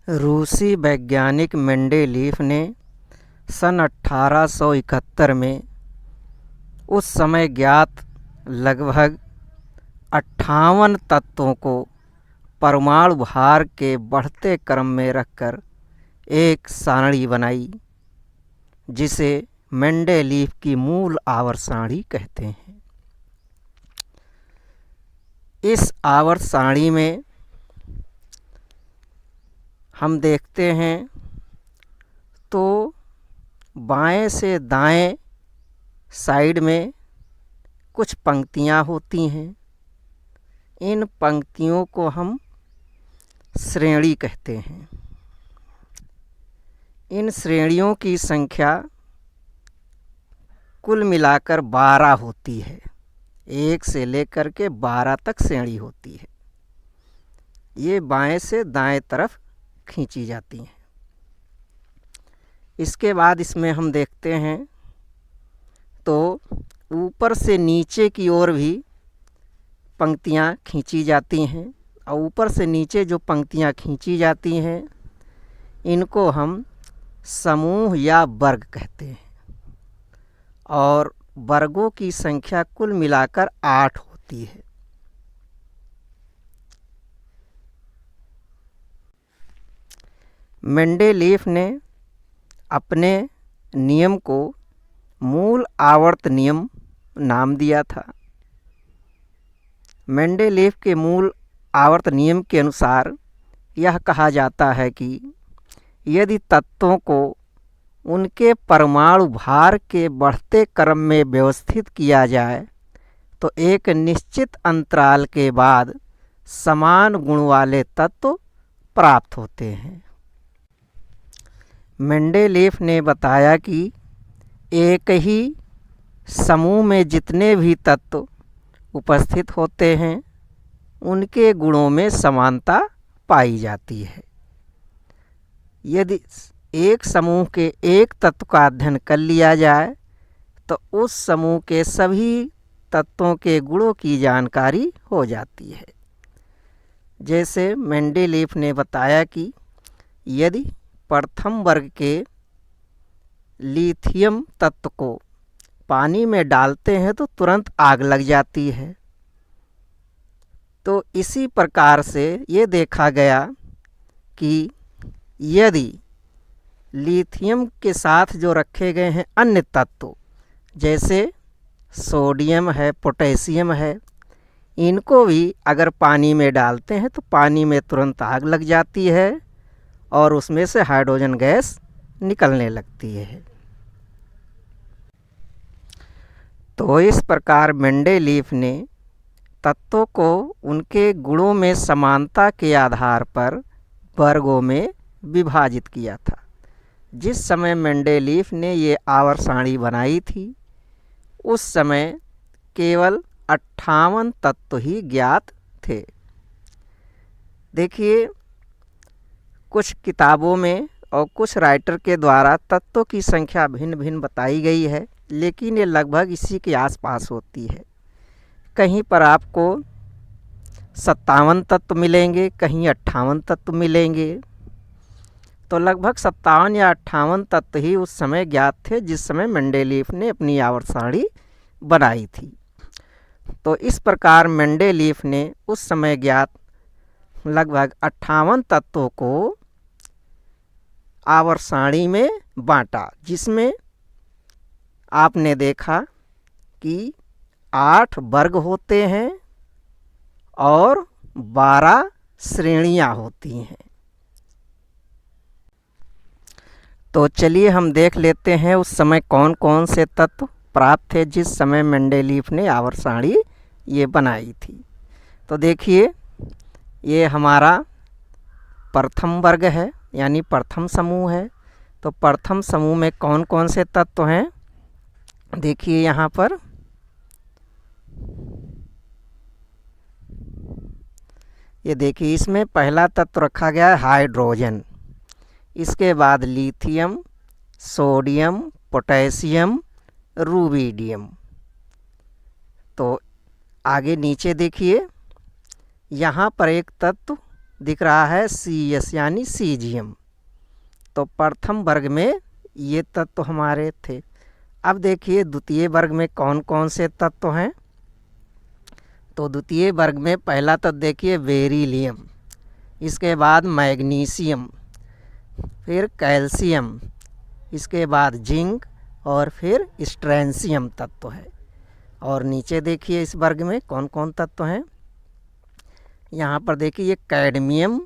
रूसी वैज्ञानिक मेंडेलीफ ने सन 1871 में उस समय ज्ञात लगभग 58 तत्वों को परमाणु भार के बढ़ते क्रम में रखकर एक सारणी बनाई, जिसे मेंडेलीफ की मूल आवर्त सारणी कहते हैं। इस आवर्त सारणी में हम देखते हैं तो बाएं से दाएं साइड में कुछ पंक्तियां होती हैं। इन पंक्तियों को हम श्रेणी कहते हैं। इन श्रेणियों की संख्या कुल मिलाकर 12 होती है। 1 से लेकर के 12 तक श्रेणी होती है। ये बाएं से दाएं तरफ खींची जाती हैं। इसके बाद इसमें हम देखते हैं तो ऊपर से नीचे की ओर भी पंक्तियां खींची जाती हैं, और ऊपर से नीचे जो पंक्तियां खींची जाती हैं इनको हम समूह या वर्ग कहते हैं, और वर्गों की संख्या कुल मिलाकर 8 होती है। मेंडेलीफ ने अपने नियम को मूल आवर्त नियम नाम दिया था। मेंडेलीफ के मूल आवर्त नियम के अनुसार यह कहा जाता है कि यदि तत्वों को उनके परमाणु भार के बढ़ते क्रम में व्यवस्थित किया जाए तो एक निश्चित अंतराल के बाद समान गुण वाले तत्व प्राप्त होते हैं। मेंडेलीफ ने बताया कि एक ही समूह में जितने भी तत्व उपस्थित होते हैं उनके गुणों में समानता पाई जाती है। यदि एक समूह के एक तत्व का अध्ययन कर लिया जाए तो उस समूह के सभी तत्वों के गुणों की जानकारी हो जाती है। जैसे मेंडेलीफ ने बताया कि यदि प्रथम वर्ग के लिथियम तत्व को पानी में डालते हैं तो तुरंत आग लग जाती है। तो इसी प्रकार से ये देखा गया कि यदि लिथियम के साथ जो रखे गए हैं अन्य तत्व जैसे सोडियम है, पोटेशियम है, इनको भी अगर पानी में डालते हैं तो पानी में तुरंत आग लग जाती है और उसमें से हाइड्रोजन गैस निकलने लगती है। तो इस प्रकार मेंडेलीफ ने तत्वों को उनके गुणों में समानता के आधार पर वर्गों में विभाजित किया था। जिस समय मेंडेलीफ ने ये आवर्त सारणी बनाई थी उस समय केवल 58 तत्व ही ज्ञात थे। देखिए, कुछ किताबों में और कुछ राइटर के द्वारा तत्वों की संख्या भिन्न भिन्न बताई गई है, लेकिन ये लगभग इसी के आसपास होती है। कहीं पर आपको 57 तत्व मिलेंगे, कहीं 58 तत्व मिलेंगे। तो लगभग 57 या 58 तत्व ही उस समय ज्ञात थे जिस समय मेंडेलीफ ने अपनी आवर्त सारणी बनाई थी। तो इस प्रकार मेंडेलीफ ने उस समय ज्ञात लगभग 58 तत्वों को आवर्त सारणी में बांटा, जिसमें आपने देखा कि 8 वर्ग होते हैं और 12 श्रेणियां होती हैं। तो चलिए हम देख लेते हैं उस समय कौन कौन से तत्व प्राप्त थे जिस समय मेंडेलीफ ने आवर्त सारणी ये बनाई थी। तो देखिए, ये हमारा प्रथम वर्ग है, यानी प्रथम समूह है। तो प्रथम समूह में कौन कौन से तत्व हैं, देखिए यहाँ पर ये देखिए, इसमें पहला तत्व रखा गया है हाइड्रोजन। इसके बाद लिथियम, सोडियम, पोटेशियम, रुबिडियम। तो आगे नीचे देखिए, यहाँ पर एक तत्व दिख रहा है CS यानी सीजियम। तो प्रथम वर्ग में ये तत्व हमारे थे। अब देखिए द्वितीय वर्ग में कौन कौन से तत्व हैं। तो द्वितीय वर्ग में पहला तत्व देखिए बेरिलियम, इसके बाद मैग्नीशियम, फिर कैल्शियम, इसके बाद जिंक और फिर स्ट्रैंशियम तत्व है। और नीचे देखिए इस वर्ग में कौन कौन तत्व हैं। यहाँ पर देखिए ये कैडमियम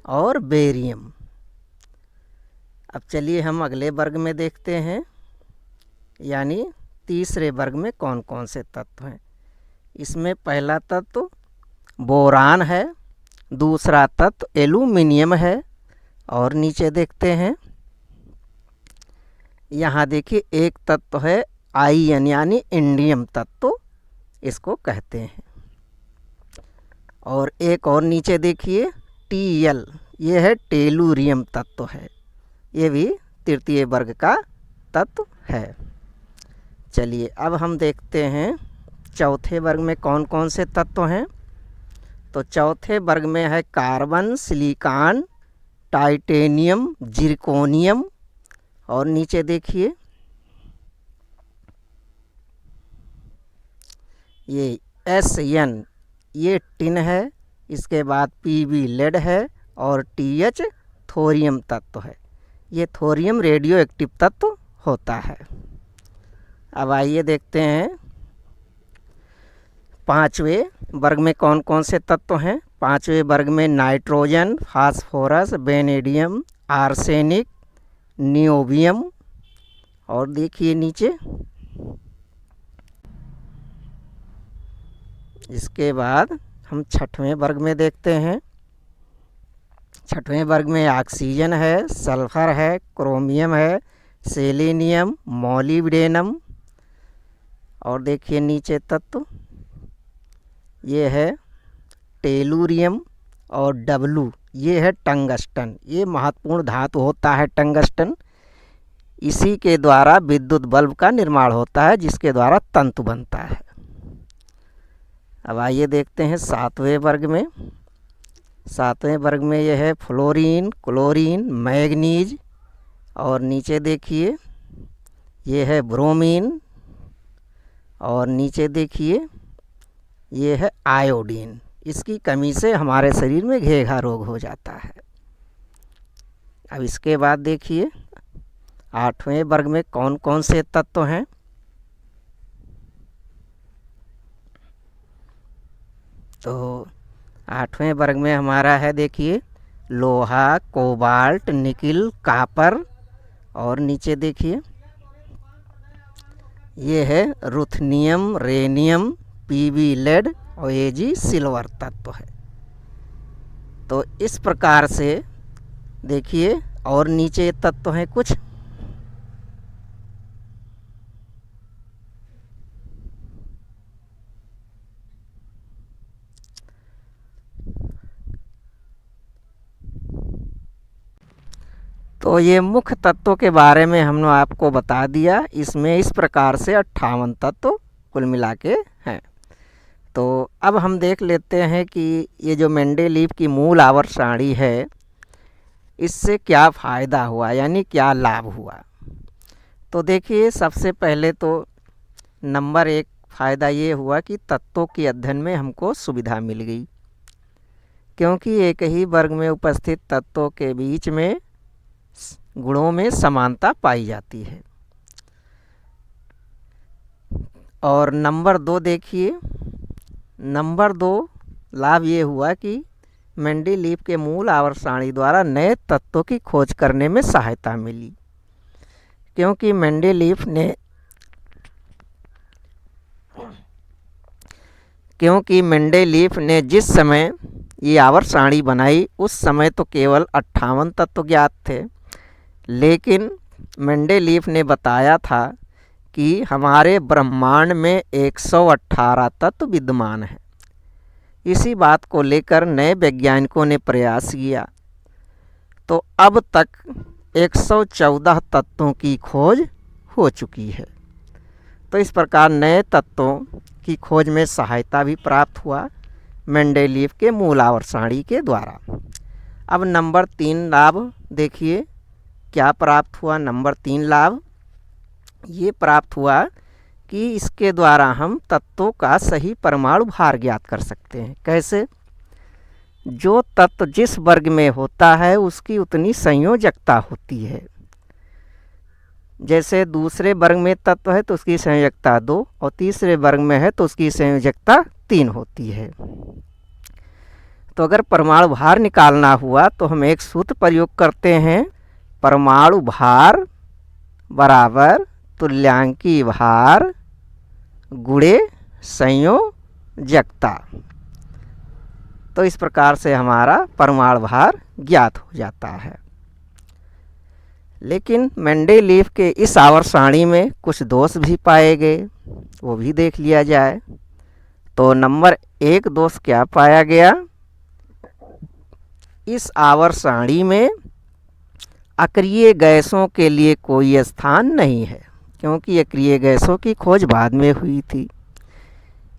और बेरियम। अब चलिए हम अगले वर्ग में देखते हैं, यानी तीसरे वर्ग में कौन कौन से तत्व हैं। इसमें पहला तत्व बोरान है, दूसरा तत्व एल्यूमिनियम है। और नीचे देखते हैं, यहाँ देखिए एक तत्व है आयन यानी इंडियम तत्व इसको कहते हैं। और एक और नीचे देखिए TL, ये है टेलुरियम तत्व है, ये भी तृतीय वर्ग का तत्व है। चलिए अब हम देखते हैं चौथे वर्ग में कौन कौन से तत्व हैं। तो चौथे वर्ग में है कार्बन, सिलिकॉन, टाइटेनियम, जिरकोनियम। और नीचे देखिए ये SN, ये टिन है, इसके बाद PB लेड है और TH थोरियम तत्व है। ये थोरियम रेडियो एक्टिव तत्व होता है। अब आइए देखते हैं पांचवें वर्ग में कौन कौन से तत्व हैं। पांचवें वर्ग में nitrogen, phosphorus, vanadium, arsenic, niobium. और देखिए नीचे इसके बाद हम छठवें वर्ग में देखते हैं। छठवें वर्ग में ऑक्सीजन है, सल्फर है, क्रोमियम है, सेलेनियम, मॉलिब्डेनम। और देखिए नीचे तत्व ये है टेलुरियम और W, ये है टंगस्टन। ये महत्वपूर्ण धातु होता है टंगस्टन, इसी के द्वारा विद्युत बल्ब का निर्माण होता है, जिसके द्वारा तंतु बनता है। अब आइए देखते हैं सातवें वर्ग में। सातवें वर्ग में यह है फ्लोरीन, क्लोरीन, मैग्नीज। और नीचे देखिए ये है ब्रोमीन। और नीचे देखिए ये है आयोडीन। इसकी कमी से हमारे शरीर में घेघा रोग हो जाता है। अब इसके बाद देखिए आठवें वर्ग में कौन कौन से तत्व हैं। तो आठवें वर्ग में हमारा है देखिए लोहा, कोबाल्ट, निकिल, कापर। और नीचे देखिए ये है रुथनियम, रेनियम, PB लेड और Ag सिल्वर तत्व है। तो इस प्रकार से देखिए और नीचे तत्व हैं कुछ। तो ये मुख्य तत्वों के बारे में हमने आपको बता दिया। इसमें इस प्रकार से 58 तत्व कुल मिला के हैं। तो अब हम देख लेते हैं कि ये जो मेंडेलीव की मूल आवर्त सारणी है, इससे क्या फ़ायदा हुआ, यानी क्या लाभ हुआ। तो देखिए सबसे पहले तो नंबर 1 फ़ायदा ये हुआ कि तत्वों के अध्ययन में हमको सुविधा मिल गई, क्योंकि एक ही वर्ग में उपस्थित तत्वों के बीच में गुणों में समानता पाई जाती है। और नंबर 2 देखिए, नंबर 2 लाभ ये हुआ कि मेंडेलीव के मूल आवर्त सारणी द्वारा नए तत्वों की खोज करने में सहायता मिली, क्योंकि मेंडेलीव ने जिस समय ये आवर्त सारणी बनाई उस समय तो केवल 58 तत्व ज्ञात थे, लेकिन मेंडेलीव ने बताया था कि हमारे ब्रह्मांड में 118 तत्व विद्यमान हैं। इसी बात को लेकर नए वैज्ञानिकों ने प्रयास किया, तो अब तक 114 तत्वों की खोज हो चुकी है। तो इस प्रकार नए तत्वों की खोज में सहायता भी प्राप्त हुआ। मेंडेलीव के मूल आवर्त सारणी के द्वारा। अब नंबर 3 लाभ देखिए क्या प्राप्त हुआ। नंबर 3 लाभ ये प्राप्त हुआ कि इसके द्वारा हम तत्वों का सही परमाणु भार ज्ञात कर सकते हैं। कैसे? जो तत्व जिस वर्ग में होता है उसकी उतनी संयोजकता होती है। जैसे दूसरे वर्ग में तत्व है तो उसकी संयोजकता 2 और तीसरे वर्ग में है तो उसकी संयोजकता 3 होती है। तो अगर परमाणु भार निकालना हुआ तो हम एक सूत्र प्रयोग करते हैं, परमाणु भार बराबर तुल्यांकी भार गुणे संयोजकता। तो इस प्रकार से हमारा परमाणु भार ज्ञात हो जाता है। लेकिन मेंडेलीव के इस आवर्त सारणी में कुछ दोष भी पाए गए, वो भी देख लिया जाए। तो नंबर 1 दोष क्या पाया गया? इस आवर्त सारणी में अक्रिय गैसों के लिए कोई स्थान नहीं है, क्योंकि अक्रिय गैसों की खोज बाद में हुई थी।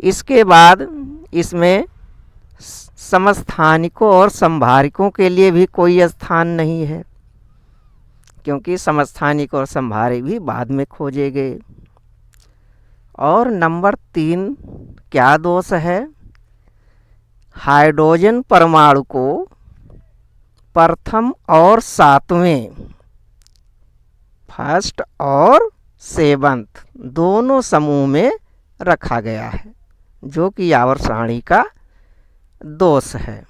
इसके बाद इसमें समस्थानिकों और संभारिकों के लिए भी कोई स्थान नहीं है, क्योंकि समस्थानिक और संभारिक भी बाद में खोजे गए। और नंबर 3 क्या दोष है? हाइड्रोजन परमाणु को प्रथम और 7वें, फर्स्ट और 7th दोनों समूह में रखा गया है, जो कि आवर्त सारणी का दोष है।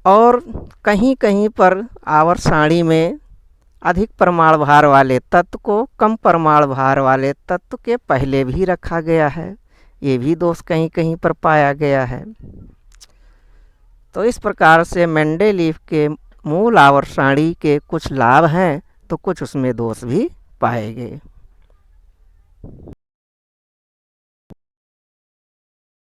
और कहीं कहीं पर आवर्त सारणी में अधिक परमाणु भार वाले तत्व को कम परमाणु भार वाले तत्व के पहले भी रखा गया है। ये भी दोष कहीं कहीं पर पाया गया है। तो इस प्रकार से मेंडेलीव के मूल आवर्त सारणी के कुछ लाभ हैं तो कुछ उसमें दोष भी पाए गए।